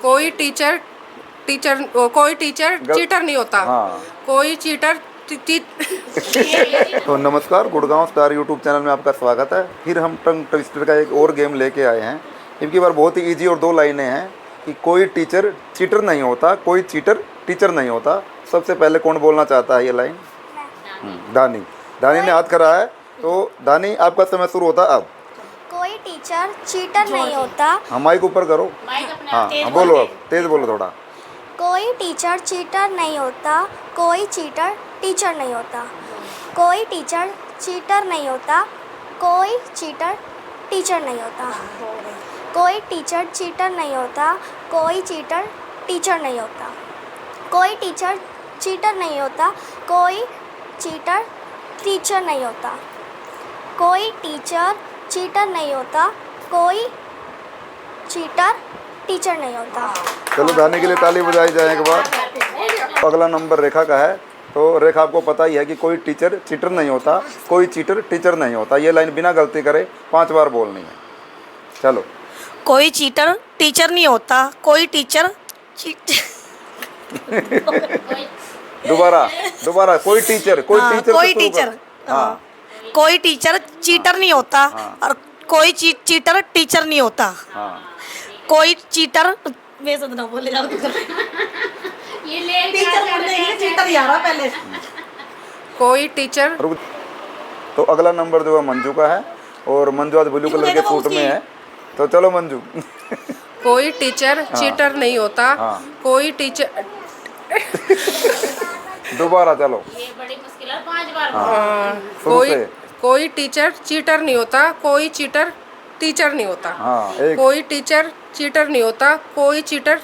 कोई teacher cheater नहीं होता। हाँ। कोई चीटर तो नमस्कार, गुड़गांव स्टार यूट्यूब चैनल में आपका स्वागत है। फिर हम टंग ट्विस्टर का एक और गेम लेके आए हैं। इनकी बार बहुत ही इजी और दो लाइनें हैं कि कोई टीचर चीटर नहीं होता, कोई चीटर टीचर नहीं होता। सबसे पहले कौन बोलना चाहता है ये लाइन? दानी। दानी ने हाथ करा है, तो दानी आपका समय शुरू होता अब। कोई टीचर चीटर नहीं होता। हाँ, माइक ऊपर करो। हाँ, बोलो, अब तेज बोलो थोड़ा। कोई टीचर चीटर नहीं होता। कोई चीटर टीचर नहीं होता। कोई टीचर चीटर नहीं होता। कोई चीटर टीचर नहीं होता। कोई टीचर चीटर नहीं होता। कोई चीटर टीचर नहीं होता। कोई टीचर चीटर नहीं होता। कोई चीटर टीचर नहीं होता। कोई टीचर चीटर नहीं होता। कोई चीटर टीचर नहीं होता। चलो, दानी के लिए ताली बजाई जाए एक बार। अगला नंबर रेखा का है। तो रेखा, आपको पता ही है कि कोई टीचर चीटर नहीं होता, कोई चीटर टीचर नहीं होता। ये लाइन बिना गलती करे 5 बार बोलनी है। चलो। कोई चीटर टीचर नहीं होता। कोई टीचर दोबारा कोई टीचर कोई से शुरू टीचर कर। हाँ। कोई टीचर चीटर नहीं होता। और कोई चीटर टीचर नहीं होता। हाँ। कोई चीटर बेसद ना बोले जाओ ये ले चीटर यार पहले। कोई टीचर। तो अगला नंबर जो है मंजू का है, और मंजू आज ब्लू कलर के सूट में है। तो चलो मंजू। कोई टीचर चीटर नहीं होता। हाँ। कोई टीचर दोबारा चलो। ये बड़ी मुश्किल है, 5 बार शुरू से। कोई टीचर चीटर नहीं होता। कोई चीटर टीचर नहीं होता। हाँ, एक। कोई टीचर चीटर नहीं होता। कोई चीटर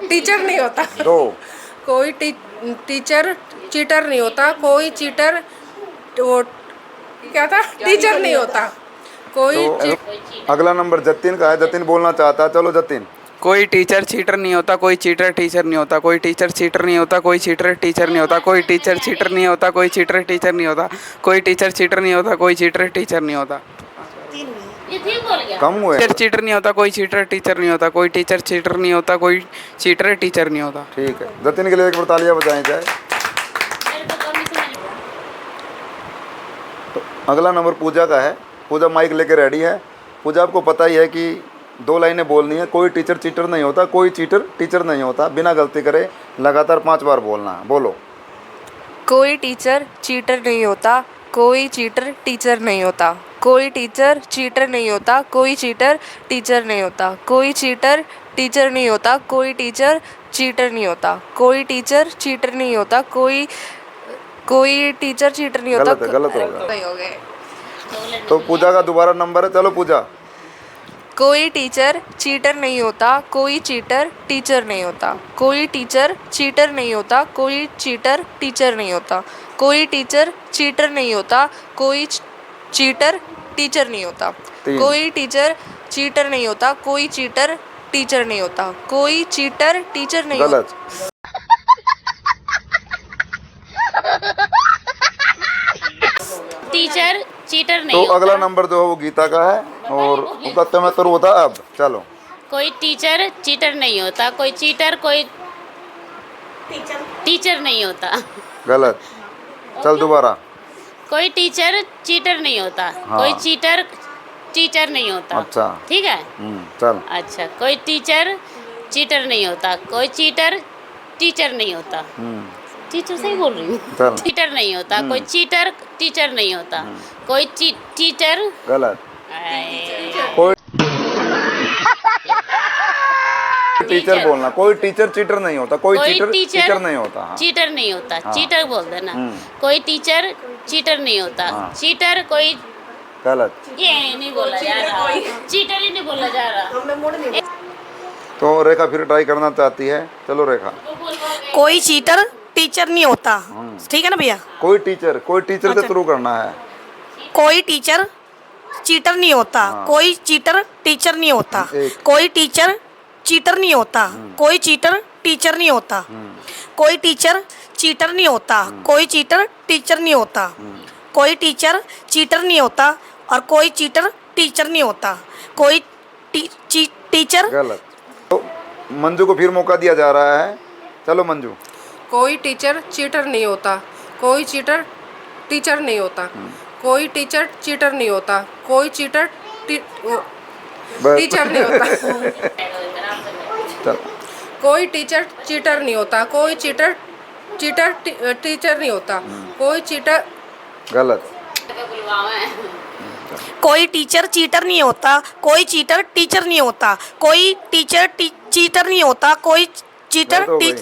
टीचर नहीं होता। 2। कोई टीचर चीटर नहीं होता। कोई चीटर वो क्या था, टीचर नहीं होता। कोई तो अगला नंबर जतिन का है। जतिन बोलना चाहता है। चलो जतिन। कोई टीचर चीटर नहीं होता। कोई चीटर टीचर नहीं होता। कोई टीचर चीटर नहीं होता। कोई चीटर टीचर नहीं होता। कोई टीचर चीटर नहीं होता। कोई चीटर टीचर नहीं होता। कोई टीचर चीटर नहीं होता। कोई चीटर टीचर नहीं होता। ये ठीक बोल गया। कम हुए। टीचर चीटर नहीं होता। कोई चीटर टीचर नहीं होता। कोई टीचर चीटर नहीं होता। कोई चीटर टीचर नहीं होता। ठीक है, जतिन के लिए एक बार तालियां बजाएं जाए। मेरे को कम ही समझ में आया। तो अगला नंबर पूजा का है। पूजा माइक लेके रेडी है। पूजा, आपको पता ही है कि 2 लाइनें बोलनी है। कोई टीचर चीटर नहीं होता, कोई चीटर टीचर नहीं होता। बिना गलती करे लगातार 5 बार बोलना है। बोलो। कोई टीचर चीटर नहीं होता। कोई चीटर टीचर नहीं होता। कोई टीचर चीटर नहीं होता। कोई चीटर टीचर नहीं होता। कोई चीटर टीचर नहीं होता। कोई टीचर चीटर नहीं होता। कोई टीचर चीटर नहीं होता। कोई टीचर चीटर नहीं होता। गलत होगा। नहीं हो गए। तो पूजा का दोबारा नंबर है। चलो पूजा। कोई टीचर चीटर नहीं होता। कोई चीटर टीचर नहीं होता। कोई टीचर चीटर नहीं होता। कोई चीटर टीचर नहीं होता। कोई टीचर चीटर नहीं होता। कोई चीटर टीचर नहीं होता। 3। कोई टीचर चीटर नहीं होता। कोई चीटर टीचर नहीं होता। कोई चीटर टीचर नहीं होता। गलत। टीचर चीटर तो नहीं अगला होता। नंबर जो है वो गीता का है, और उसका समय शुरू होता है अब। चलो। कोई टीचर चीटर नहीं होता। कोई चीटर कोई टीचर नहीं होता। गलत। चल दोबारा। कोई टीचर चीटर नहीं होता। हाँ। कोई चीटर टीचर नहीं होता। अच्छा। ठीक है। चल। अच्छा, कोई टीचर चीटर नहीं होता। कोई चीटर टीचर नहीं होता। टीचर सही बोल रही चल। हूँ। चीटर नहीं होता। कोई चीटर टीचर नहीं होता। कोई टीचर गलत। कोई टीचर बोलना। कोई टीचर चीटर नहीं होता। कोई चीटर टीचर नहीं होता। हाँ। चीटर नहीं होता। हाँ। चीटर बोल देना। कोई टीचर चीटर नहीं होता। हाँ। चीटर कोई गलत। ये नहीं बोला जा रहा। चीटर ही नहीं बोला जा रहा। तो रेखा फिर ट्राई करना चाहती है। चलो रेखा। कोई चीटर टीचर नहीं होता। ठीक है ना भैया। कोई टीचर से शुरू करना है। कोई टीचर चीटर नहीं होता। हाँ। कोई चीटर टीचर नहीं होता। एक। कोई टीचर चीटर नहीं होता। कोई चीटर टीचर नहीं होता। कोई टीचर चीटर नहीं होता। कोई चीटर टीचर नहीं होता। कोई टीचर चीटर नहीं होता। और कोई चीटर टीचर नहीं होता। कोई टीचर। गलत। तो मंजू को फिर मौका दिया जा रहा है। चलो मंजू। कोई टीचर चीटर नहीं होता, कोई चीटर टीचर नहीं होता, कोई टीचर चीटर नहीं होता, कोई चीटर बस। टीचर नहीं होता, चल। कोई टीचर चीटर नहीं होता, कोई चीटर टीचर नहीं होता, कोई चीटर गलत। कोई टीचर चीटर नहीं होता, कोई चीटर टीचर नहीं होता, कोई टीचर चीटर नहीं होता, कोई चीटर गलत हो गई।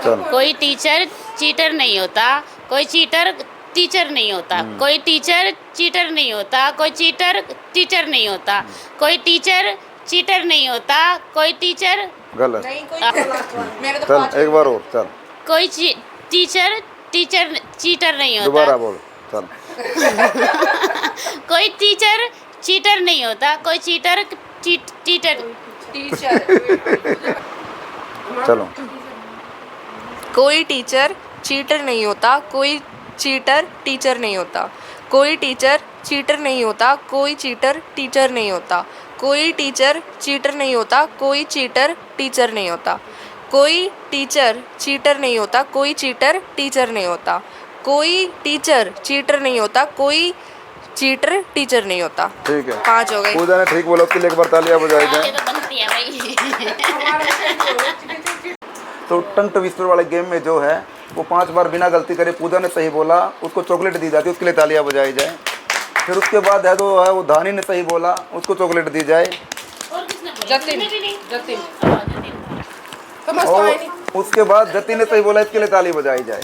चल। कोई टीचर चीटर नहीं होता, कोई चीटर टीचर नहीं होता, कोई टीचर चीटर नहीं होता, कोई चीटर टीचर नहीं होता, कोई टीचर चीटर नहीं होता, कोई टीचर गलत। चल एक बार और चल। कोई टीचर चीटर नहीं होता, दोबारा बोल। चल। कोई टीचर चीटर नहीं होता, कोई चीटर चलो। कोई टीचर चीटर नहीं होता, कोई चीटर टीचर नहीं होता, कोई टीचर चीटर नहीं होता, कोई चीटर टीचर नहीं होता, कोई टीचर चीटर नहीं होता, कोई चीटर टीचर नहीं होता, कोई टीचर चीटर नहीं होता, कोई चीटर टीचर नहीं होता, कोई टीचर चीटर नहीं होता, कोई चीटर टीचर नहीं होता। ठीक है। 5 हो गए। पूजा ने ठीक बोला, उसके लिए एक बार तालियां बजाई ये जाए। तो बनती है भाई। तो टंग ट्विस्टर वाले गेम में जो है वो 5 बार बिना गलती करे पूजा ने सही बोला, उसको चॉकलेट दी जाती है, उसके लिए तालियां बजाई जाए। फिर उसके बाद है तो है वो धानी ने सही बोला, उसको चॉकलेट दी जाए। और किसने बोला? जतिन किसने भी नहीं? जतिन जतिन। समझ तो और आई नहीं। उसके बाद जति ने सही बोला, इसके लिए ताली बजाई जाए।